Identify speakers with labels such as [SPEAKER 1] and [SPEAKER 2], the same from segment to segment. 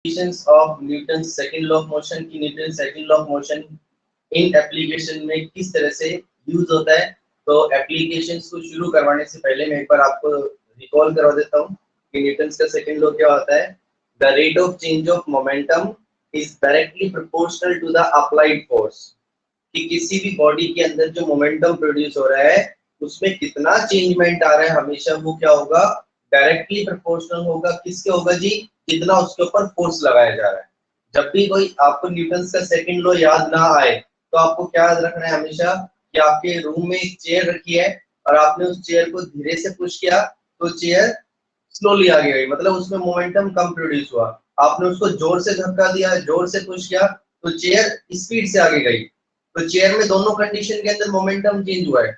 [SPEAKER 1] Of Newton second law of motion की Newton second law of motion in application में किस तरह से यूज होता है। तो एप्लीकेशंस को शुरू करवाने से पहले मैं एक बार आपको रिकॉल करवा देता हूँ कि न्यूटन का सेकंड लॉ क्या होता है। The rate of change of momentum is directly proportional to the applied force. कि किसी भी बॉडी के अंदर जो मोमेंटम प्रोड्यूस हो रहा है उसमें कितना चेंजमेंट आ रहा है, हमेशा वो क्या होगा, डायरेक्टली प्रोपोर्शनल होगा। किसके होगा जी, जितना उसके ऊपर फोर्स लगाया जा रहा है। जब भी कोई आपको न्यूटन का सेकंड लॉ याद ना आए तो आपको क्या याद रखना है हमेशा कि आपके रूम में एक चेयर रखी है और आपने उस चेयर को धीरे से पुश किया तो चेयर स्लोली आगे गई, मतलब उसमें मोमेंटम कम प्रोड्यूस हुआ। आपने उसको जोर से धक्का दिया, जोर से पुश किया तो चेयर स्पीड से आगे गई। तो चेयर में दोनों कंडीशन के अंदर मोमेंटम चेंज हुआ है,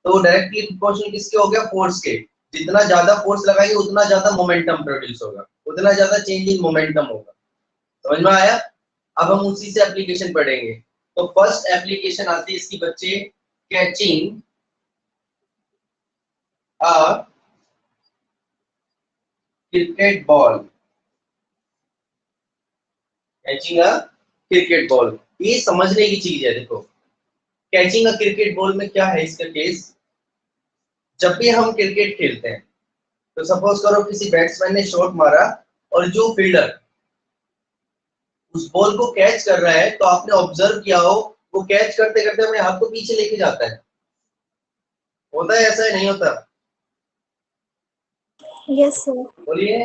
[SPEAKER 1] तो डायरेक्टली प्रोपोर्शनल किसके हो गया, फोर्स के। जितना ज्यादा फोर्स लगाएंगे उतना ज्यादा मोमेंटम प्रोड्यूस होगा, उतना ज्यादा चेंज इन मोमेंटम होगा। समझ में आया। अब हम उसी से एप्लीकेशन पढ़ेंगे। तो फर्स्ट एप्लीकेशन आती है इसकी बच्चे, catching a cricket ball. Catching a cricket ball, ये समझने की चीज है। देखो कैचिंग अ क्रिकेट बॉल में क्या है इसका केस। जब भी हम क्रिकेट खेलते हैं तो सपोज करो किसी बैट्समैन ने शॉट मारा और जो फील्डर उस बॉल को कैच कर रहा है, तो आपने ऑब्जर्व किया हो वो कैच करते करते अपने हाथ को पीछे लेके जाता है। होता है ऐसा, नहीं होता?
[SPEAKER 2] Yes sir.
[SPEAKER 1] बोलिए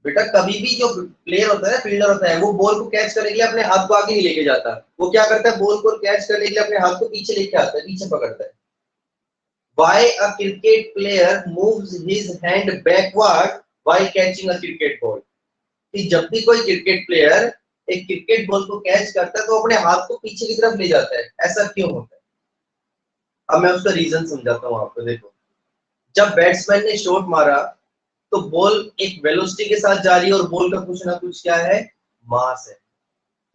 [SPEAKER 1] बेटा। कभी भी जो प्लेयर होता है, फील्डर होता है, वो बॉल को कैच करने के लिए अपने हाथ को आगे नहीं लेके जाता। वो क्या करता है, बॉल को कैच करने के लिए अपने हाथ को पीछे लेके आता है, पीछे पकड़ता है। Why a cricket player moves his hand backward while catching a cricket ball? कि जब भी कोई क्रिकेट प्लेयर एक क्रिकेट बॉल को कैच करता है तो अपने हाथ को पीछे की तरफ ले जाता है। ऐसा क्यों होता है? अब मैं उसका रीजन समझाता हूँ आपको। देखो जब बैट्समैन ने शॉट मारा तो बॉल एक वेलोसिटी के साथ जा रही है और बॉल का कुछ ना कुछ क्या है, मास है।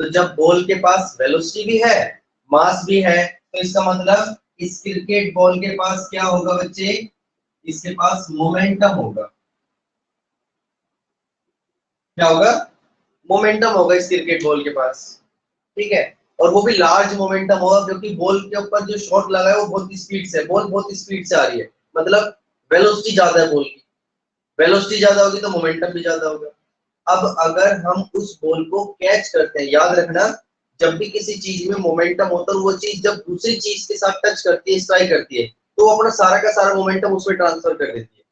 [SPEAKER 1] तो जब बॉल के पास वेलोसिटी भी है, मास भी है, तो इसका मतलब इस क्रिकेट बॉल के पास क्या होगा बच्चे, इसके पास मोमेंटम होगा। क्या होगा, मोमेंटम होगा इस क्रिकेट बॉल के पास। ठीक है, और वो भी लार्ज मोमेंटम होगा क्योंकि बॉल के ऊपर जो शॉट लगा है वो बहुत स्पीड से, बॉल बहुत स्पीड से आ रही है, मतलब वेलोसिटी ज्यादा है बॉल की। वेलोसिटी ज्यादा होगी तो मोमेंटम भी ज्यादा होगा। अब अगर हम उस बॉल को कैच करते हैं, याद रखना जब भी किसी चीज में मोमेंटम होता है, वो चीज जब दूसरी चीज के साथ टच करती है, स्ट्राइक करती है, तो वो अपना सारा का सारा मोमेंटम उसमें ट्रांसफर कर देती है।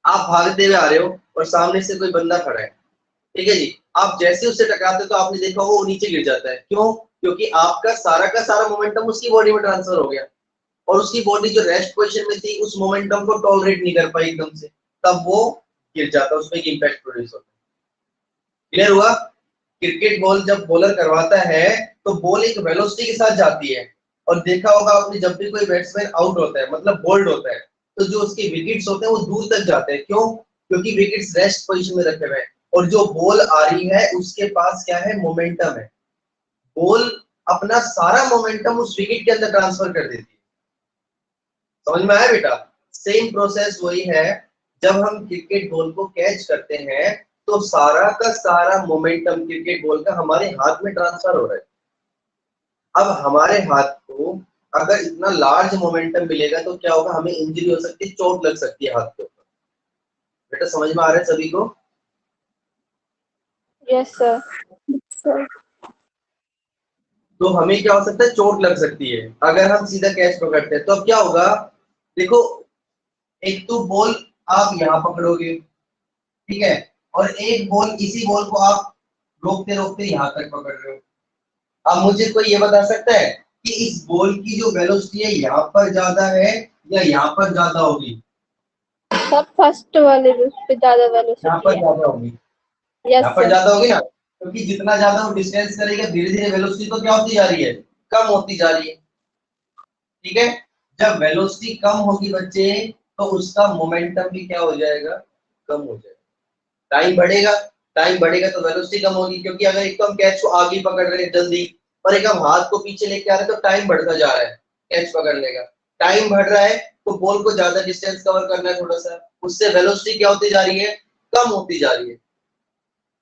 [SPEAKER 1] आप भागते हुए आ रहे हो और सामने से कोई बंदा खड़ा है, ठीक है जी, आप जैसे उससे टकराते हो तो आपने देखा होगा वो नीचे गिर जाता है। क्यों? क्योंकि आपका सारा का सारा मोमेंटम उसकी बॉडी में ट्रांसफर हो गया और उसकी बॉडी जो रेस्ट पोजीशन में थी उस मोमेंटम को टॉलरेट नहीं कर पाई एकदम से, तब वो गिर जाता है, उसमें इम्पैक्ट प्रोड्यूस होता है। क्लियर हुआ? क्रिकेट बॉल जब बॉलर करवाता है तो बॉल एक वेलोसिटी के साथ जाती है, और देखा होगा आपने जब भी कोई बैट्समैन आउट होता है, मतलब बोल्ड होता है, तो जो उसके विकेट्स होते हैं वो दूर तक जाते हैं। क्यों? क्योंकि विकेट्स रेस्ट पोजीशन में रखे हुए हैं और जो बॉल आ रही है उसके पास क्या है, मोमेंटम है। बॉल अपना सारा मोमेंटम उस विकेट के अंदर ट्रांसफर कर देती है। समझ में आया बेटा? सेम प्रोसेस वही है, जब हम क्रिकेट बॉल को कैच करते हैं तो सारा का सारा मोमेंटम क्रिकेट बॉल का हमारे हाथ में ट्रांसफर हो रहा है। अब हमारे हाथ को अगर इतना लार्ज मोमेंटम मिलेगा तो क्या होगा, हमें इंजरी हो सकती है, चोट लग सकती है हाथ के ऊपर। बेटा समझ में आ रहा है सभी को?
[SPEAKER 2] Yes sir. सर
[SPEAKER 1] तो हमें क्या हो सकता है, चोट लग सकती है अगर हम सीधा कैच पकड़ते हैं। तो अब क्या होगा, देखो एक तो बॉल आप यहाँ पकड़ोगे, ठीक है, और एक बॉल, इसी बॉल को आप रोकते रोकते यहाँ तक पकड़ रहे हो। अब मुझे कोई ये बता सकता है कि इस बॉल की जो वेलोसिटी है यहाँ पर ज्यादा है या यहाँ पर ज्यादा होगी?
[SPEAKER 2] सर फर्स्ट वाले पे ज्यादा
[SPEAKER 1] यहाँ
[SPEAKER 2] वेलोसिटी
[SPEAKER 1] पर
[SPEAKER 2] है।
[SPEAKER 1] ज्यादा होगी। यहाँ
[SPEAKER 2] यस
[SPEAKER 1] पर
[SPEAKER 2] सर।
[SPEAKER 1] ज्यादा होगी ना, क्योंकि जितना ज्यादा वो डिस्टेंस करेगा धीरे धीरे वेलोसिटी तो क्या होती जा रही है, कम होती जा रही है। ठीक है, जब वेलोसिटी कम होगी बच्चे तो उसका मोमेंटम भी क्या हो जाएगा, कम हो जाएगा। टाइम बढ़ेगा, टाइम बढ़ेगा तो वेलोसिटी कम होगी, क्योंकि अगर एक तो हम कैच को आगे पकड़ रहे हैं जल्दी और एक हम हाथ को पीछे लेके आ रहे हैं तो टाइम बढ़ता जा रहा है कैच पकड़ने का। टाइम बढ़ रहा है तो बॉल को ज्यादा डिस्टेंस कवर करना है थोड़ा सा, उससे वेलोसिटी क्या होती जा रही है, कम होती जा रही है।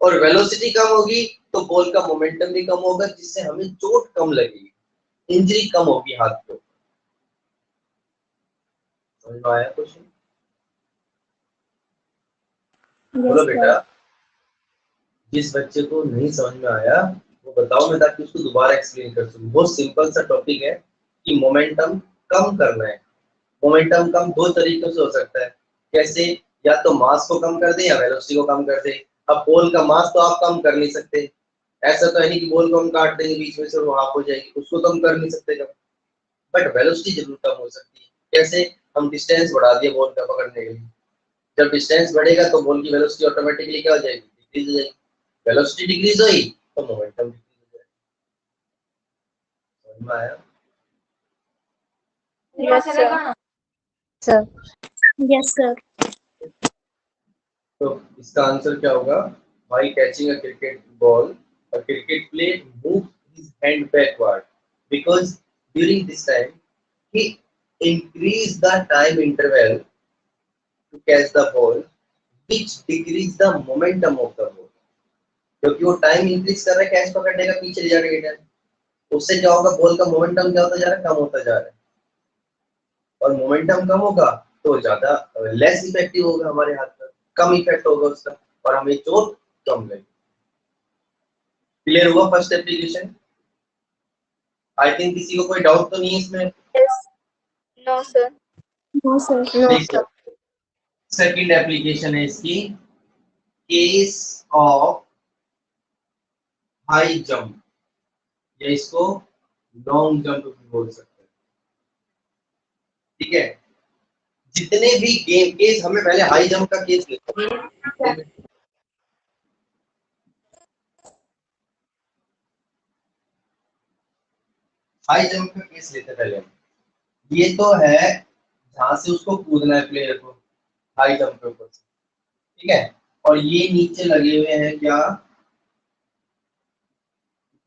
[SPEAKER 1] और वेलोसिटी कम होगी तो बॉल का मोमेंटम भी कम होगा, जिससे हमें चोट कम लगेगी, इंजरी कम होगी हाथ को। समझ में आया क्वेश्चन? बोलो
[SPEAKER 2] Yes,
[SPEAKER 1] बेटा,
[SPEAKER 2] sir.
[SPEAKER 1] जिस बच्चे को नहीं समझ में आया वो बताओ, मैं ताकि उसको दोबारा एक्सप्लेन कर सकूं। बहुत सिंपल सा टॉपिक है कि मोमेंटम कम करना है। मोमेंटम कम दो तरीकों से हो सकता है। कैसे? या तो मास को कम कर दे या वेलोसिटी को कम कर दे। अब बॉल का मास तो आप कम कर नहीं सकते, ऐसा तो है नहीं कि बॉल को हम काट देंगे बीच में से और वो हाफ हो जाएगी, उसको तो हम कर नहीं सकते कम। बट वेलोसिटी जरूर कम हो सकती है। कैसे? हम डिस्टेंस बढ़ा दिए बॉल का पकड़ने के लिए, जब डिस्टेंस बढ़ेगा तो बॉल की वेलोसिटी ऑटोमेटिकली क्या हो जाएगी? डिक्रीज हो जाएगी। वेलोसिटी डिक्रीज हुई तो मोमेंटम डिक्रीज हो जाएगा। समझ में आया?
[SPEAKER 2] Yes, sir.
[SPEAKER 3] Sir.
[SPEAKER 2] Yes, sir.
[SPEAKER 1] तो इसका आंसर क्या होगा? By catching a cricket ball, a cricket player moves his hand backward because during this time he increased the time interval to catch the ball, which decrease the momentum of the ball. क्योंकि वो time increase कर रहा है catch पकड़ने का पीछे ले जाने के टाइम, उससे क्या होगा? बॉल का मोमेंटम क्या होता जा रहा है? कम होता जा रहा है। और मोमेंटम कम होगा तो ज्यादा लेस इफेक्टिव होगा हमारे हाथ पर, कम इफेक्ट होगा उसका और हमें चोट कम लगेगी। क्लियर हुआ फर्स्ट एप्लीकेशन? आई थिंक किसी को कोई डाउट तो नहीं है इसमें?
[SPEAKER 2] Yes. No, sir. No, sir.
[SPEAKER 3] No,
[SPEAKER 1] देखिए,
[SPEAKER 3] sir.
[SPEAKER 1] सेकंड एप्लीकेशन है इसकी, केस ऑफ हाई जंप, या इसको लॉन्ग जंप भी बोल सकते हैं। ठीक है, जितने भी गेम केस, हमें पहले हाई जंप का केस लेते हैं। हाई जंप का केस लेते हैं पहले। ये तो है जहां से उसको कूदना है प्लेयर को, हाई जंप के ऊपर से। ठीक है, और ये नीचे लगे हुए हैं क्या?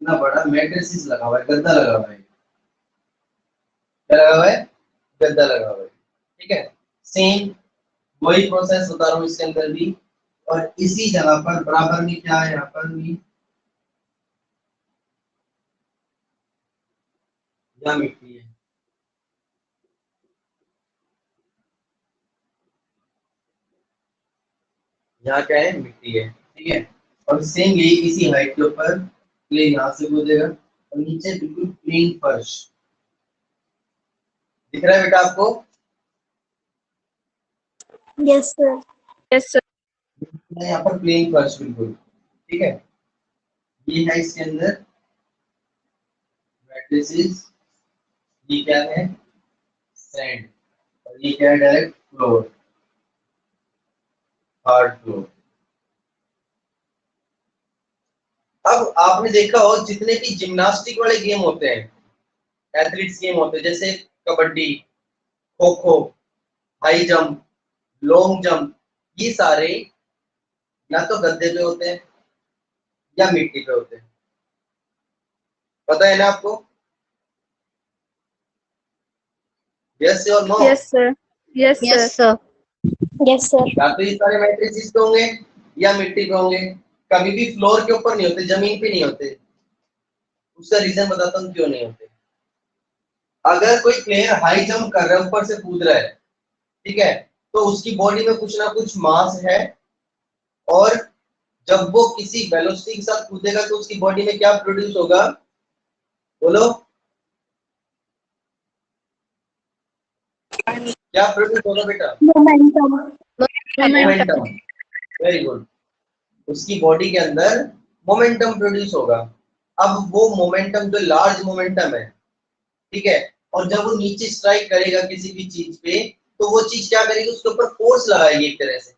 [SPEAKER 1] इतना बड़ा मैट्रिसेस लगा हुआ है, गद्दा लगा हुआ है। क्या लगा हुआ है? गद्दा लगा हुआ है। ठीक है, सेम वही प्रोसेस बता रहा हूँ इसके अंदर भी। और इसी जगह पर बराबर में क्या है? यहाँ पर भी यहाँ मिट्टी है, यहाँ क्या है? मिट्टी है। ठीक है, और सेम यही इसी हाइट के ऊपर प्लेन यहाँ से कूदेगा और नीचे बिल्कुल प्लेन फर्श दिख रहा है बेटा आपको?
[SPEAKER 2] Yes, sir.
[SPEAKER 3] Yes, sir.
[SPEAKER 1] यहाँ पर प्लेन फर्श बिल्कुल। ठीक है, ये है इसके अंदर मैट्रिसेस, ये क्या है? सैंड, और ये क्या है? Direct floor, hard floor. अब आपने देखा हो जितने भी जिम्नास्टिक वाले गेम होते हैं, एथलीट्स गेम होते हैं, जैसे kabaddi, kho kho, high jump, long jump, ये सारे या तो गद्दे पे होते हैं या मिट्टी पे होते हैं। पता है ना आपको? यस और no?
[SPEAKER 2] Yes, sir. Yes, sir.
[SPEAKER 3] Yes, sir.
[SPEAKER 2] Yes, sir.
[SPEAKER 1] या तो ये सारे मैट्रिसेस पे होंगे या मिट्टी पे होंगे, कभी भी फ्लोर के ऊपर नहीं होते, जमीन पे नहीं होते। उसका रीजन बताता हूँ क्यों नहीं होते। अगर कोई प्लेयर हाई जंप कर रहा है, ऊपर से कूद रहा है, ठीक है, तो उसकी बॉडी में कुछ ना कुछ मास है, और जब वो किसी वेलोसिटी के साथ कूदेगा तो उसकी बॉडी में क्या प्रोड्यूस होगा? बोलो, क्या प्रोड्यूस होगा बेटा?
[SPEAKER 2] Momentum.
[SPEAKER 1] मोमेंटम। वेरी गुड, उसकी बॉडी के अंदर मोमेंटम प्रोड्यूस होगा। अब वो मोमेंटम जो लार्ज मोमेंटम है, ठीक है, और जब वो नीचे स्ट्राइक करेगा किसी भी चीज पे, तो वो चीज क्या करेगी? उसके ऊपर फोर्स लगाएगी एक तरह से,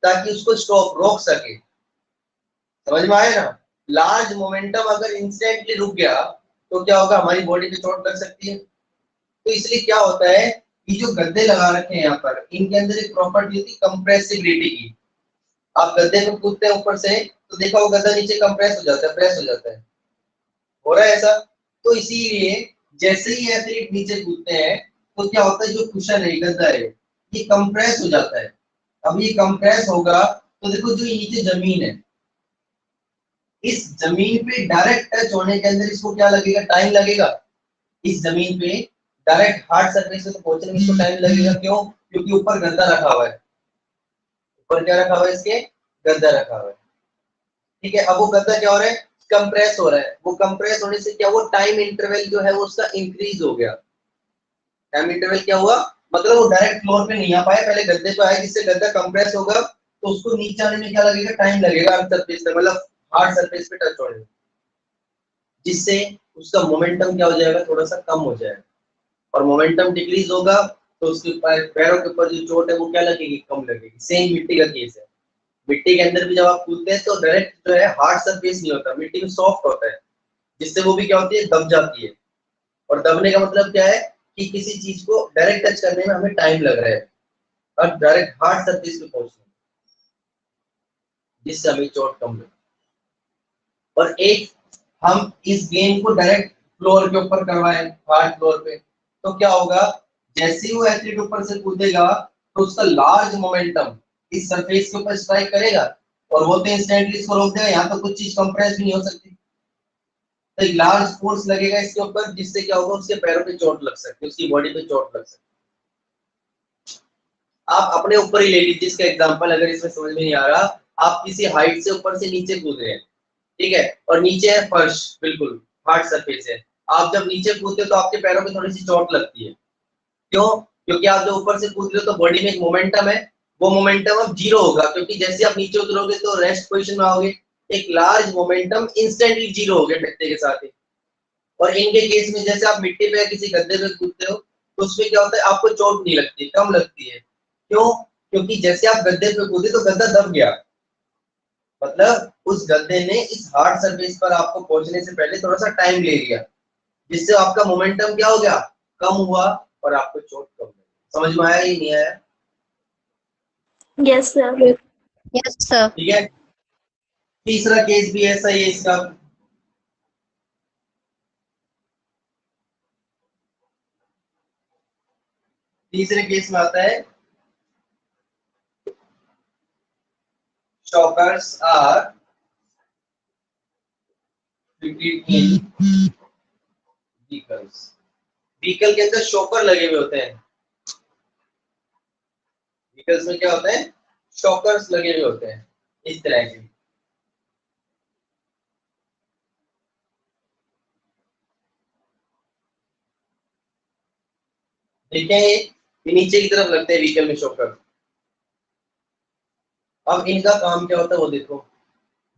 [SPEAKER 1] ताकि उसको स्टॉप रोक सके। समझ में आया ना? लार्ज मोमेंटम अगर इंस्टेंटली रुक गया तो क्या होगा? हमारी बॉडी पे चोट लग सकती है। तो इसलिए क्या होता है, ये जो गद्दे लगा रखे हैं यहाँ पर, इनके अंदर एक प्रॉपर्टी होती है कंप्रेसिबिलिटी की। आप गद्दे में कूदते हैं ऊपर से तो देखा वो गद्दा नीचे कंप्रेस हो जाता है, प्रेस हो जाता है। हो रहा है ऐसा? तो इसीलिए जैसे ही एथलीट नीचे कूदते हैं तो क्या होता है, जो कुशन है, गद्दा है, ये कंप्रेस हो जाता है। अब ये कंप्रेस होगा तो देखो जो ये नीचे जमीन है, इस जमीन पे डायरेक्ट टच होने के अंदर इसको क्या लगेगा, टाइम लगेगा। इस जमीन पे डायरेक्ट हार्ड सरफेस पे तो पहुंचने में इसको टाइम लगेगा, क्यों? क्योंकि ऊपर गद्दा रखा हुआ है। ऊपर क्या रखा हुआ है, इसके गद्दा रखा हुआ है। ठीक है, अब वो गद्दा क्या हो रहा है, कंप्रेस हो रहा है। वो कंप्रेस होने से क्या हुआ, टाइम इंटरवल जो है वो उसका इंक्रीज हो गया। टाइम इंटरवल क्या हुआ, मतलब वो डायरेक्ट फ्लोर पे नहीं आ पाया, पहले गद्दे पे आया, जिससे गद्दा कंप्रेस होगा तो उसको नीचे आने में क्या लगेगा, टाइम लगेगा अर्थ सरफेस पे, मतलब हार्ड सरफेस पे टच होने में, जिससे उसका मोमेंटम क्या हो जाएगा, थोड़ा सा कम हो जाएगा। और मोमेंटम डिक्रीज होगा तो उसके पैरों के ऊपर जो चोट है वो क्या लगेगी, कम लगेगी। सेम मिट्टी का केस है। मिट्टी के अंदर भी जब आप कूदते हैं तो डायरेक्ट जो है हार्ड सरफेस नहीं होता, मिट्टी में सॉफ्ट होता है, जिससे वो भी क्या होती है, दब जाती है। और दबने का मतलब क्या है कि किसी चीज को डायरेक्ट टच करने में हमें टाइम लग रहा है और डायरेक्ट हार्ड सरफेस पे पहुंचने में, जिससे हमें चोट कम लगे। और एक हम इस गेम को डायरेक्ट फ्लोर के ऊपर करवाएं, हार्ड फ्लोर पे, तो क्या होगा, जैसे ही वो एथलीट ऊपर से कूदेगा तो उसका लार्ज मोमेंटम इस सरफेस के ऊपर स्ट्राइक करेगा और वो तो इंस्टेंटली इसको रोक देगा। यहाँ तो कुछ चीज कंप्रेस भी नहीं हो सकती, तो एक लार्ज फोर्स लगेगा इसके ऊपर, जिससे क्या होगा, उसके पैरों पे चोट लग सकती है, उसकी बॉडी पे चोट लग सकती है। आप अपने ऊपर ही ले लीजिए इसका एग्जांपल, अगर इसमें समझ में नहीं आ रहा। आप किसी हाइट से ऊपर से नीचे कूद रहे हैं, ठीक है, और नीचे है फर्श, बिल्कुल हार्ड सरफेस है। आप जब नीचे कूदते हो तो आपके पैरों पे थोड़ी सी चोट लगती है, क्यों? क्योंकि आप जब ऊपर से कूद रहे हो तो बॉडी में एक मोमेंटम है, वो मोमेंटम अब जीरो होगा, क्योंकि जैसे आप नीचे उतरोगे तो रेस्ट पोजीशन में आओगे, एक लार्ज मोमेंटम इंस्टेंटली जीरो हो गया धक्के के साथ ही। और इनके केस में जैसे आप मिट्टी पे या किसी गद्दे पे कूदते हो तो उसमें क्या होता है, आपको चोट नहीं लगती, कम लगती है। क्यों? क्योंकि जैसे आप गद्दे पे कूदे तो गद्दा दब गया, मतलब उस गद्दे ने इस हार्ड सरफेस पर आपको पहुंचने से पहले थोड़ा सा टाइम ले लिया, जिससे आपका मोमेंटम क्या हो गया, कम हुआ और आपको चोट कम लगी। समझ में आया, ही नहीं आया?
[SPEAKER 2] Yes, sir.
[SPEAKER 3] Yes, sir.
[SPEAKER 1] ठीक है, तीसरा केस भी ऐसा ही है इसका। तीसरे केस में आता है, shockers are fitted in vehicles। Vehicle के अंदर शॉकर लगे हुए होते हैं। व्हीकल्स में क्या होता है, शॉकर्स लगे हुए होते हैं इस तरह के। देखें, ये नीचे की तरफ लगते हैं व्हीकल में शॉकर। अब इनका काम क्या होता है वो देखो।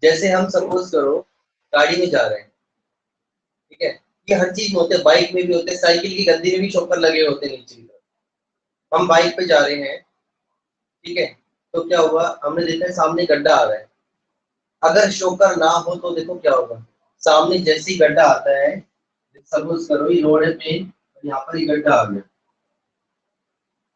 [SPEAKER 1] जैसे हम सपोज करो गाड़ी में जा रहे हैं, ठीक है, ये हर चीज में होते हैं, बाइक में भी होते हैं, साइकिल की गद्दी में भी शॉकर लगे होते हैं नीचे की तरफ। हम बाइक पे जा रहे हैं, ठीक है, तो क्या हुआ, हमने देखा है सामने गड्ढा आ रहा है। अगर शॉकर ना हो तो देखो क्या होगा, सामने जैसे ही गड्ढा आता है, सपोज करो ये रोड है पे, यहाँ पर ही गड्ढा आ गया।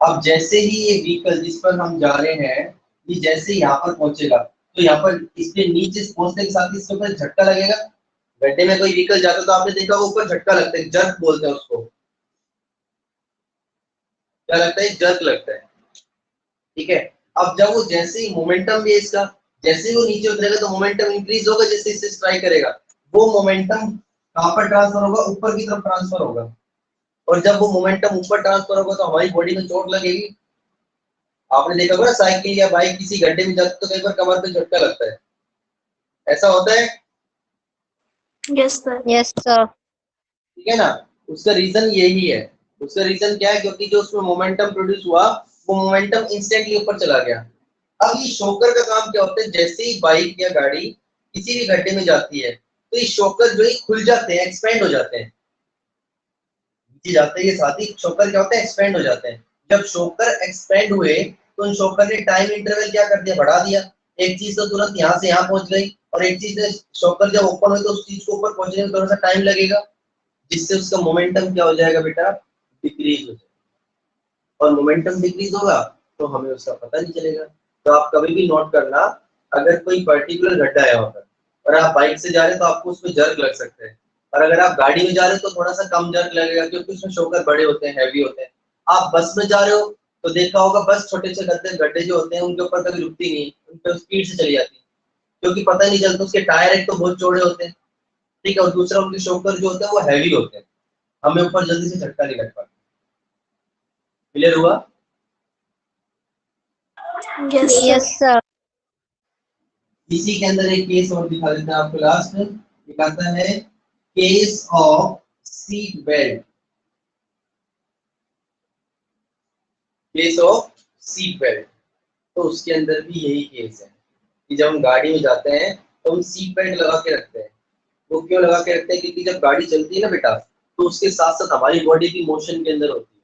[SPEAKER 1] अब जैसे ही ये व्हीकल जिस पर हम जा रहे हैं, ये जैसे यहाँ पर पहुंचेगा तो यहाँ पर इसके नीचे पहुंचने के साथ इसके ऊपर झटका लगेगा। गड्ढे में कोई व्हीकल जाता तो आपने देखा वो ऊपर झटका लगता है, जर्क बोलते हैं उसको। क्या लगता है, जर्क लगता है। ठीक है, अब जब वो जैसे ही मोमेंटम भी है इसका, जैसे ही वो नीचे उतरेगा तो मोमेंटम इंक्रीज होगा, जैसे इससे स्ट्राइक करेगा वो मोमेंटम कहाँ पर ट्रांसफर होगा, ऊपर की तरफ ट्रांसफर होगा। और जब वो मोमेंटम ऊपर ट्रांसफर होगा तो हमारी बॉडी में चोट लगेगी। आपने देखा होगा ना, साइकिल या बाइक किसी गड्ढे में जाती तो कई बार कमर पे झटका लगता है, ऐसा होता है।
[SPEAKER 2] Yes, sir.
[SPEAKER 3] Yes, sir.
[SPEAKER 1] ठीक है ना, उसका रीजन यही है। उसका रीजन क्या है, क्योंकि जो उसमें मोमेंटम प्रोड्यूस हुआ वो मोमेंटम इंस्टेंटली ऊपर चला गया। अब ये शॉकर का काम क्या होता है, जैसे ही बाइक या गाड़ी किसी भी गड्ढे में जाती है तो ये शॉकर जो है खुल जाते हैं, एक्सपेंड हो जाते हैं। नीचे जाते ही साथ ही शॉकर क्या होते हैं, एक्सपेंड हो जाते हैं। जब शॉकर एक्सपेंड हुए तो उन शॉकर ने टाइम इंटरवल क्या कर दिया, बढ़ा दिया। एक चीज तो तुरंत यहाँ से यहाँ पहुंच गई, और एक चीज ने शॉकर जब ओपन हुई तो उस चीज को ऊपर पहुंचने में थोड़ा सा टाइम लगेगा, जिससे उसका मोमेंटम क्या हो जाएगा बेटा, डिक्रीज हो जाएगा। और मोमेंटम डिक्रीज होगा तो हमें उसका पता नहीं चलेगा। तो आप कभी भी नोट करना, अगर कोई पर्टिकुलर गड्ढा है वहां पर और आप बाइक से जा रहे हैं तो आपको उसमें जर्क लग सकते हैं, और अगर आप गाड़ी में जा रहे हो तो थोड़ा सा कम जर्क लगेगा, क्योंकि उसमें शॉकर बड़े होते हैं, हैवी होते हैं। आप बस में जा रहे हो तो देखा होगा बस छोटे से गड्ढे गड्ढे जो होते हैं उनके ऊपर कभी रुकती नहीं, उन पर स्पीड से चली जाती है, क्योंकि पता नहीं चलता, उसके टायर एक तो बहुत चौड़े होते हैं, ठीक है, और दूसरा उनके शॉकर जो होते हैं वो हैवी होते हैं, हमें ऊपर जल्दी से झटका नहीं लग पाता। क्लियर हुआ?
[SPEAKER 2] Yes, sir.
[SPEAKER 3] Yes, sir.
[SPEAKER 1] इसी के अंदर एक केस और दिखा देते हैं आपको, लास्ट एक आता है case of seat belt. Case of seat belt, तो उसके अंदर भी यही केस है कि जब हम गाड़ी में जाते हैं तो हम सीट बेल्ट लगा के रखते हैं। वो क्यों लगा के रखते हैं? क्योंकि जब गाड़ी चलती है ना बेटा, तो उसके साथ साथ हमारी बॉडी भी मोशन के अंदर होती है,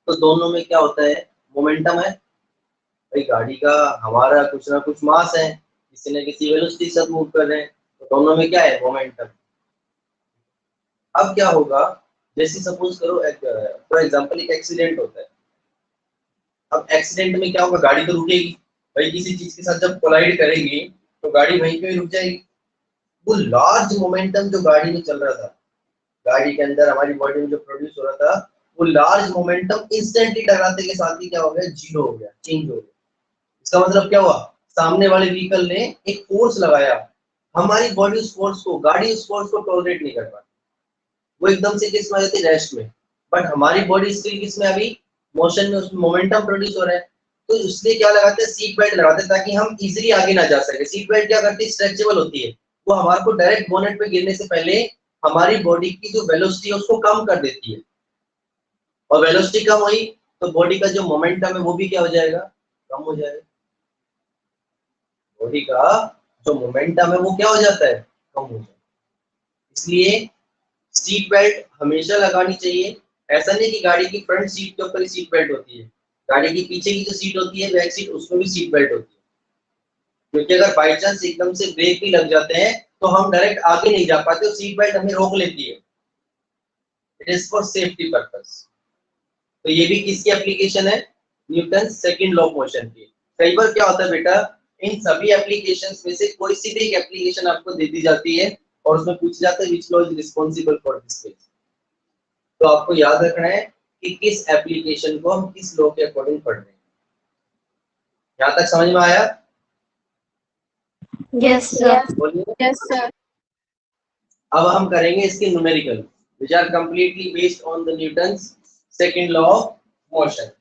[SPEAKER 1] तो दोनों में क्या होता है? मोमेंटम है भाई, गाड़ी का हमारा कुछ ना कुछ मास है, किसी न किसी वेलोसिटी से मूव कर रहे हैं, तो दोनों में क्या है? मोमेंटम। अब क्या होगा, जैसे सपोज करो फॉर एग्जांपल एक एक्सीडेंट होता है। अब एक्सीडेंट में क्या होगा? गाड़ी तो रुकेगी भाई, किसी चीज के साथ जब कोलाइड करेगी तो गाड़ी वहीं पे रुक जाएगी। वो लार्ज मोमेंटम जो गाड़ी में चल रहा था, गाड़ी के अंदर हमारी बॉडी में जो प्रोड्यूस हो रहा था, वो लार्ज मोमेंटम इंस्टेंटली टकराते के साथ ही क्या हो गया? जीरो हो गया, चेंज हो गया। इसका मतलब क्या हुआ? सामने वाले व्हीकल ने एक फोर्स लगाया, हमारी बॉडी उस फोर्स को, गाड़ी उस फोर्स को टॉलरेट नहीं कर पाती, वो एकदम से किस में आ जाती है? रेस्ट में। बट हमारी बॉडी स्टिल किस में? अभी मोशन में, उसमें मोमेंटम प्रोड्यूस हो रहा है। तो इसलिए क्या लगाते हैं? सीट बेल्ट लगाते हैं, ताकि हम इजीली आगे ना जा सके। सीट बेल्ट क्या करती है? स्ट्रेचेबल होती है, वो हमारे को डायरेक्ट बोनेट पे गिरने से पहले हमारी बॉडी की जो वेलोसिटी है उसको कम कर देती है, और वेलोसिटी कम हुई तो बॉडी का जो मोमेंटम है वो भी क्या हो जाएगा? कम हो जाएगा। बॉडी का जो मोमेंटम है वो क्या हो जाता है? कम हो जाता है। इसलिए सीट बेल्ट हमेशा लगानी चाहिए। ऐसा नहीं कि गाड़ी की फ्रंट सीट के ऊपर ही सीट बेल्ट होती है, गाड़ी की पीछे की जो सीट होती है, बैक सीट, उसमें भी सीट बेल्ट होती है। क्योंकि अगर बाई चांस एकदम से ब्रेक भी लग जाते हैं तो हम डायरेक्ट आगे नहीं जा पाते, सीट बेल्ट हमें रोक लेती है। It is for safety purpose. तो ये भी किसकी एप्लीकेशन है? Newton second law of motion की। कई बार क्या होता है बेटा, इन सभी एप्लीकेशंस में से कोई सी भी एक एप्लीकेशन आपको दे दी जाती है और उसमें पूछा जाता है which law is responsible for this case. तो आपको याद रखना है कि किस एप्लीकेशन को हम किस लॉ के अकॉर्डिंग पढ़ रहे हैं। यहाँ तक समझ में आया?
[SPEAKER 2] Yes, sir.
[SPEAKER 1] बोलिए।
[SPEAKER 3] Yes, sir.
[SPEAKER 1] अब हम करेंगे इसके numerical which are completely based on the Newton's second law of motion.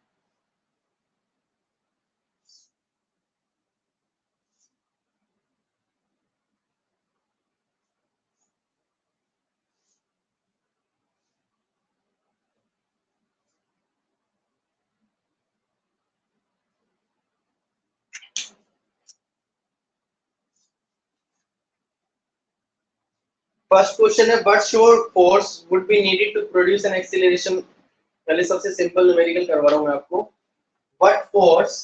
[SPEAKER 1] First question है what short force would be needed to produce an acceleration। पहले सबसे सिंपल न्यूमेरिकल करवा रहा हूं मैं आपको। what force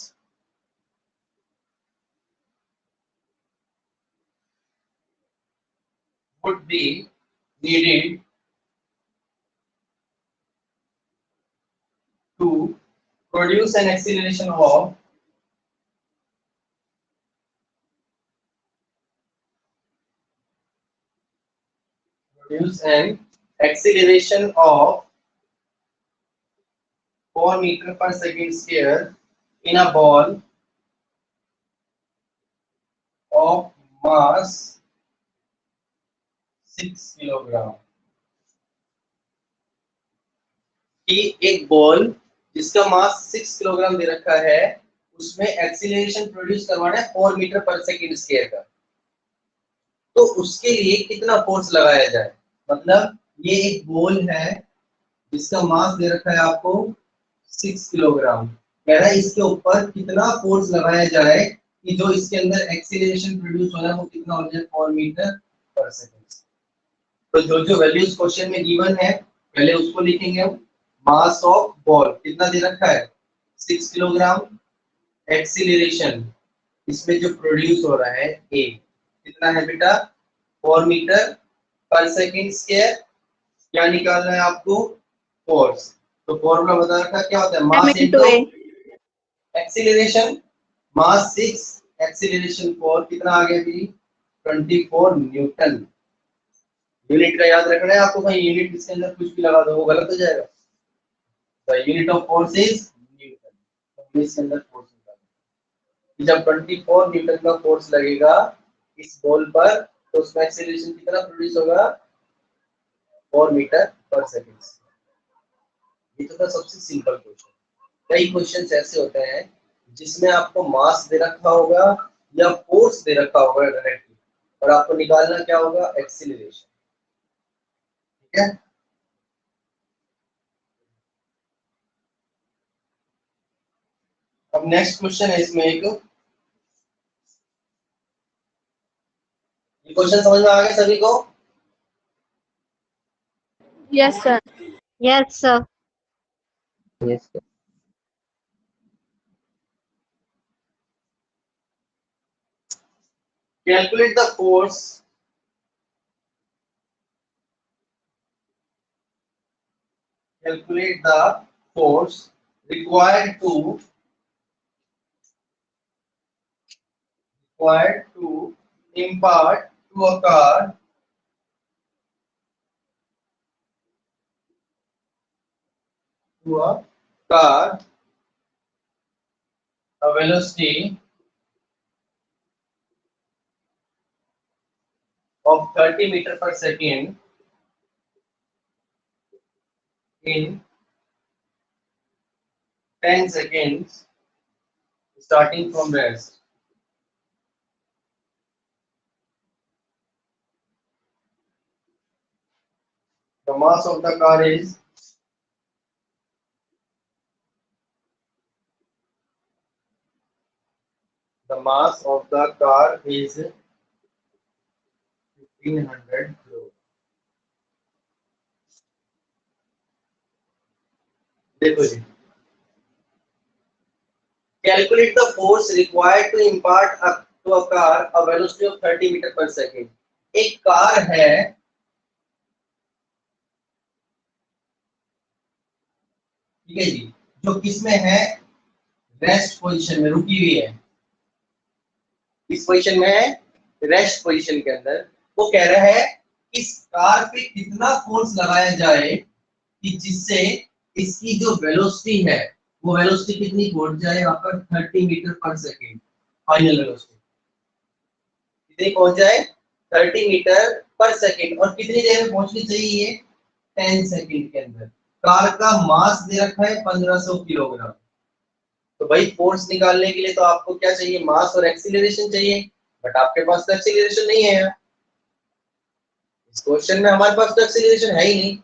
[SPEAKER 1] would be needed to produce an acceleration of produce an acceleration of 4 meter per second square in a ball of mass 6 kilogram. कि एक ball जिसका मास 6 किलोग्राम दे रखा है, उसमें एक्सीलरेशन प्रोड्यूस करवाना है 4 मीटर पर सेकंड स्क्वायर का। तो उसके लिए कितना फोर्स लगाया जाए? मतलब ये एक बॉल है जिसका मास दे रखा है आपको 6 किलोग्राम, कह रहा है इसके ऊपर कितना फोर्स लगाया जाए कि जो इसके अंदर एक्सीलरेशन प्रोड्यूस हो रहा है वो कितना हो जाए? 4 मीटर पर सेकंड। तो जो जो वैल्यूज क्वेश्चन में गिवन है पहले उसको लिखेंगे हम। मास ऑफ बॉल कितना दे रखा है? 6 किलोग्राम। एक्सीलरेशन इसमें जो प्रोड्यूस हो रहा है ए कितना है बेटा? 4 मीटर पर सेकंड स्क्वायर। क्या निकालना है आपको? फोर्स। तो फॉर्मूला बता रखा क्या होता है? Mass into acceleration. Mass 6, acceleration 4, कितना आ गया जी? 24 न्यूटन। यूनिट का याद रखना है आपको, भाई यूनिट इसके अंदर कुछ भी लगा दो वो गलत हो जाएगा। तो unit of force is Newton. तो इसके अंदर फोर्स निकालना है। जब 24 न्यूटन का फोर्स लगेगा इस बॉल पर, तो उसमें एक्सीलरेशन कितना प्रोड्यूस होगा, 4 मीटर पर सेकेंड। ये तो था सबसे सिंपल क्वेश्चन। कई क्वेश्चंस ऐसे होते हैं जिसमें आपको मास दे रखा होगा या फोर्स दे रखा होगा डायरेक्टली, और आपको निकालना क्या होगा, एक्सीलरेशन। ठीक है, अब नेक्स्ट क्वेश्चन है इसमें एक, ये क्वेश्चन समझ में आ गया सभी को?
[SPEAKER 3] Yes, sir.
[SPEAKER 2] Yes, sir.
[SPEAKER 4] Yes, sir.
[SPEAKER 1] Calculate the force required to impart to a car a velocity of 30 meter per second in 10 seconds starting from rest. The mass of the car is 1500 kilo. देखो जी, calculate the force required to impart to a car a velocity of 30 meter per second. एक car है, ठीक है जी, जो किसमें है, rest position में रुकी हुई है। इस पोजीशन में है, रेस्ट पोजीशन के अंदर। वो कह रहा है इस कार पे कितना फोर्स लगाया जाए कि जिससे इसकी जो वेलोसिटी है वो वेलोसिटी कितनी पहुंच जाए, यहाँ पर 30 मीटर पर सेकेंड। फाइनल वेलोसिटी कितनी पहुंच जाए, 30 मीटर पर सेकेंड। और कितनी देर में पहुंचनी चाहिए, 10 सेकेंड के अंदर। कार का मास दे रखा है 1500 किलोग्राम। तो भाई फोर्स निकालने के लिए तो आपको क्या चाहिए, मास और एक्सीलरेशन चाहिए, बट आपके पास तो एक्सीलरेशन नहीं है। इस क्वेश्चन में हमारे पास तो एक्सीलरेशन है ही नहीं।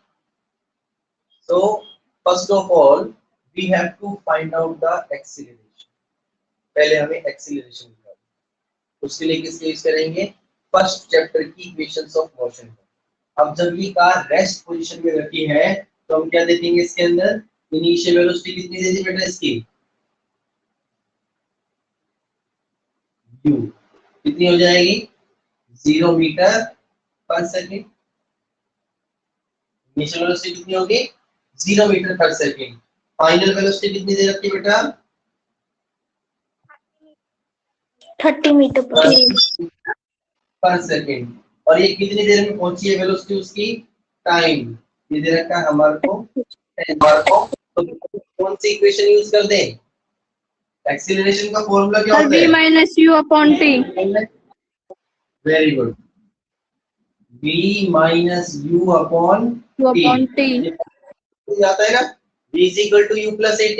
[SPEAKER 1] So first of all we have to find out the acceleration. पहले हमें एक्सीलरेशन निकालना। उसके लिए किसका यूज करेंगे, फर्स्ट चैप्टर की इक्वेशंस ऑफ मोशन। अब जब ये कार रेस्ट पोजीशन में रखी है तो हम क्या देखेंगे, इसके अंदर इनिशियल वेलोसिटी कितनी दे दी बेटा, इसकी u कितनी हो जाएगी, 0 मीटर पर सेकेंड। इनिशियल वेलोसिटी कितनी होगी, 0 मीटर पर सेकेंड। फाइनल वेलोसिटी कितनी दे रखी है बेटा,
[SPEAKER 2] 30 meter
[SPEAKER 1] पर सेकेंड। और ये कितनी देर में पहुंची है वेलोसिटी उसकी, टाइम ये दे रखा है हमारे को 10 बार को। तो कौन सी इक्वेशन यूज कर दें, एक्सीलरेशन का फॉर्मूला क्या
[SPEAKER 3] Sir,
[SPEAKER 1] होता
[SPEAKER 3] V
[SPEAKER 1] है,
[SPEAKER 3] minus U upon T.
[SPEAKER 1] Very good, v minus U upon
[SPEAKER 3] U upon T.
[SPEAKER 1] आता है ना, v is equal to U plus at,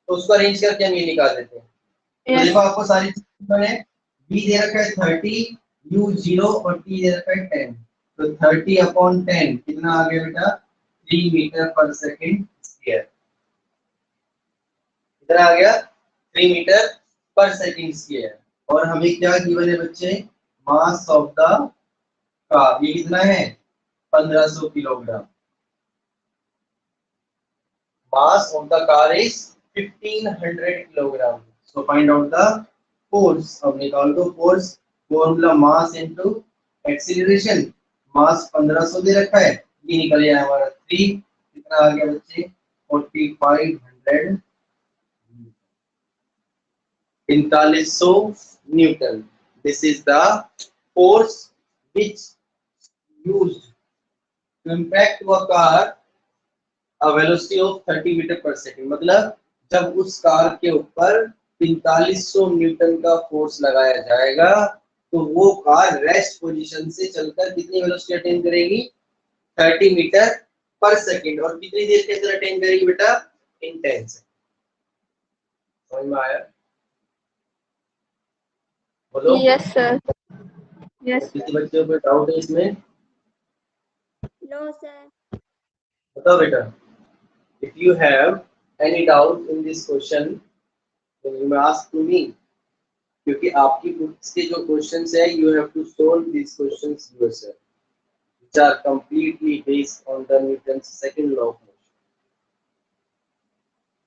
[SPEAKER 1] तो उसको अरेंज करके हम ये निकाल देते हैं। तो
[SPEAKER 3] Yes.
[SPEAKER 1] देखो आपको सारी चीजें है, v दे रखा है 30, u 0 और t दे रखा है 10। तो 30 अपॉन 10 कितना आ गया बेटा, 3 मीटर पर सेकेंड स्क्वायर। कितना आ गया, 3 मीटर पर सेकेंड स्क्वायर। और हमें क्या गिवन है बच्चे, मास ऑफ द कार, ये कितना है 1500 kilogram. Mass of the car is 1500 kilogram. So find out the force. अब निकाल दो force, formula mass into acceleration. Mass 1500 दे रखा है, ये निकल गया हमारा 3, कितना आ गया बच्चे, 4500 4500 Newton. This is the force which used to impact a car a velocity of 30 metre पर सेकेंड। मतलब जब उस कार के ऊपर 4500 न्यूटन का फोर्स लगाया जाएगा तो वो कार रेस्ट पोजीशन से चलकर कितनी वेलोसिटी अटेन करेगी 30 मीटर पर सेकंड, और कितनी देर के अंदर अटेन करेगी बेटा इन 10 सेकंड। समझ में आया? बोलो।
[SPEAKER 3] Yes, sir. Yes, sir.
[SPEAKER 1] किसी बच्चे को डाउट है इसमें?
[SPEAKER 2] No, sir.
[SPEAKER 1] बताओ बेटा, if you have any doubt in this question then you may ask to me, क्योंकि आपकी बुक्स के जो क्वेश्चंस है you have to solve these questions yourself which are completely based on the Newton's second law of motion।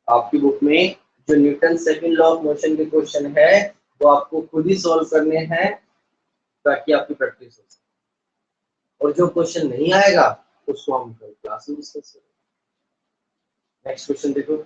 [SPEAKER 1] आपकी book में जो Newton second law of motion के question है वो आपको खुद ही सॉल्व करने हैं ताकि आपकी प्रैक्टिस हो सके, और जो क्वेश्चन नहीं आएगा उसको हम क्लास में डिस्कस करेंगे। नेक्स्ट क्वेश्चन देखो।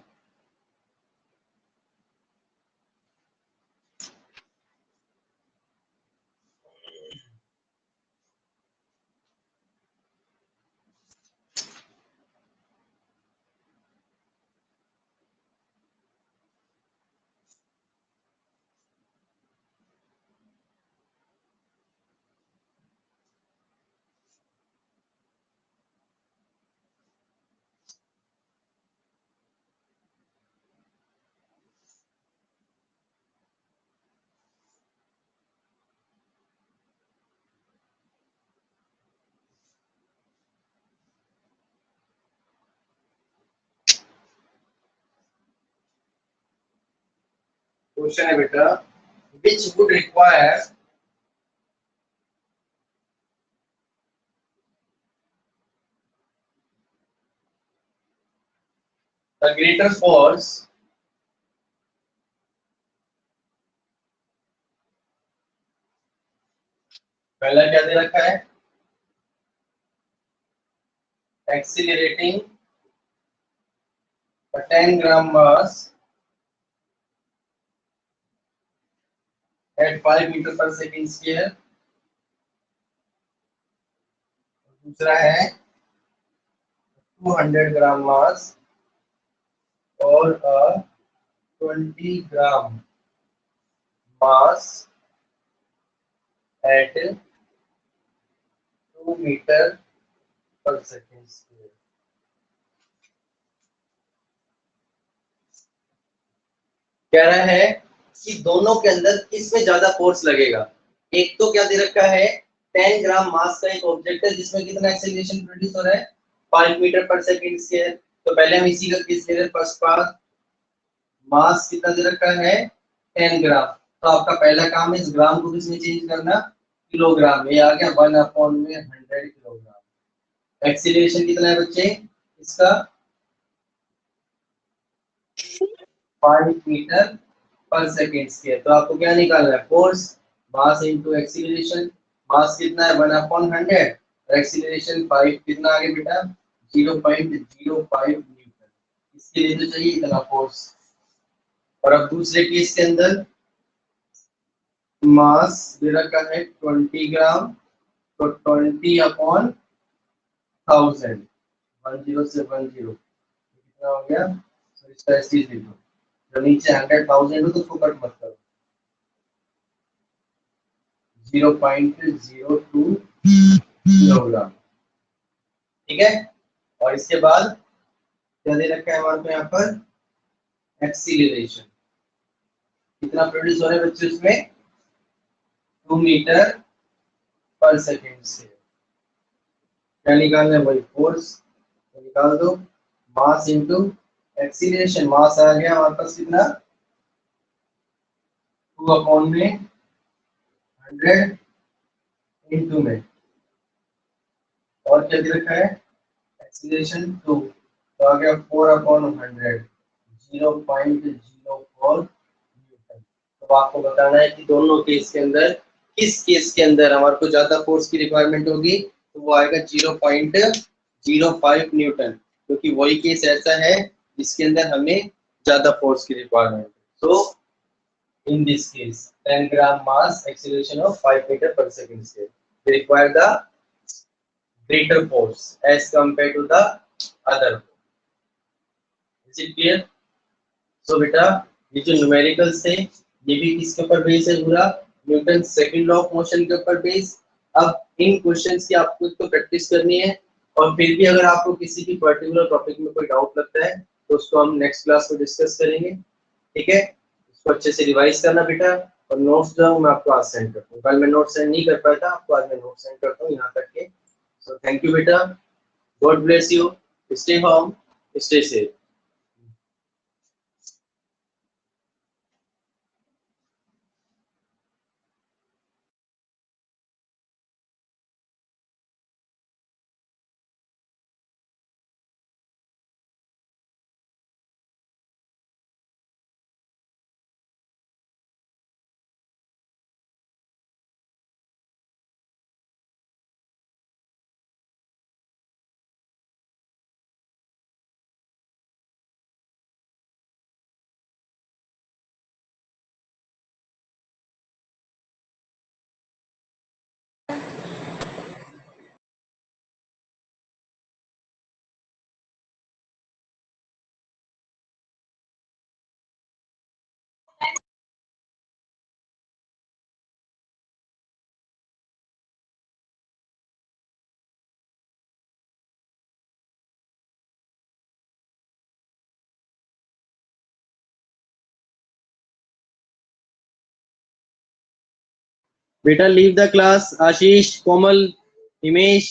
[SPEAKER 1] क्वेश्चन है बेटा, which would require a greater force पहला क्या दे रखा है, accelerating a 10 gram mass at 5 meter per second square। दूसरा है 200 ग्राम मास और 20 ग्राम मास at 2 मीटर पर सेकेंड स्क्वायर। कह रहा है कि दोनों के अंदर किसमें ज्यादा फोर्स लगेगा। एक तो क्या दे रखा है 10 ग्राम मास का एक ऑब्जेक्ट है जिसमें कितना एक्सेलरेशन प्रोड्यूस हो रहा है 5 मीटर पर सेकेंड स्क्वायर। तो पहले हम इसी का केस ले रहे हैं। फर्स्ट पार्ट मास कितना दे रखा है 10 ग्राम, तो आपका पहला काम है इस ग्राम को किसमें चेंज करना किलोग्राम में। ये आ गया 1/100 किलोग्राम। एक्सीलरेशन कितना है बच्चे इसका 5 मीटर पर सेकेंड स्क्वायर। तो आपको क्या निकालना है फोर्स मास इनटू एक्सीलरेशन। मास कितना है 1/100 और एक्सीलरेशन 5 कितना आ गया बेटा 0.05 न्यूटन। इसके लिए तो चाहिए इतना फोर्स। और अब दूसरे केस के अंदर मास दे रखा है 20 ग्राम, तो 20/1000 10 से 10 कितना हो गया। तो इसका चीज देखो जो नीचे 100,000 हो तो उसको कट मत करो 0.02 किलोग्राम। ठीक है। और इसके बाद क्या दे रखा है हमारे को यहाँ पर एक्सीलरेशन कितना प्रोड्यूस हो रहा है बच्चे उसमें 2 मीटर पर सेकेंड से। क्या निकालना है वही फोर्स तो निकाल दो मास इनटू एक्सीलरेशन। मास आ गया हमारे पास कितना 2/100 इनटू में और क्या दे रखा है एक्सीलरेशन 2 तो आ गया 4/100 0.04 न्यूटन। तो आपको बताना है कि दोनों केस के अंदर किस केस के अंदर हमारे को ज्यादा फोर्स की रिक्वायरमेंट होगी। तो वो आएगा 0.05 न्यूटन, क्योंकि वही केस ऐसा है जिसके अंदर हमें ज्यादा फोर्स की रिक्वायरमेंट है। तो in this case 10 gram mass acceleration of 5 meter per second square they require the greater force as compared to the other। is it clear? so beta ये जो न्यूमेरिकल्स थे ये भी किसके ऊपर बेस है पूरा Newton second law of motion के ऊपर बेस। अब इन क्वेश्चंस की आपको तो प्रैक्टिस करनी है, और फिर भी अगर आपको किसी भी पर्टिकुलर टॉपिक में कोई डाउट लगता है तो उसको हम नेक्स्ट क्लास में डिस्कस करेंगे, ठीक है। इसको अच्छे से रिवाइज करना बेटा, और नोट्स जो मैं आपको आज सेंड करता हूँ। कल मैं नोट सेंड नहीं कर पाया था, आपको आज मैं नोट सेंड करता हूँ यहाँ तक के। सो थैंक यू बेटा, god bless you, stay home, stay safe. बेटा leave the class, Ashish, Komal, Himesh.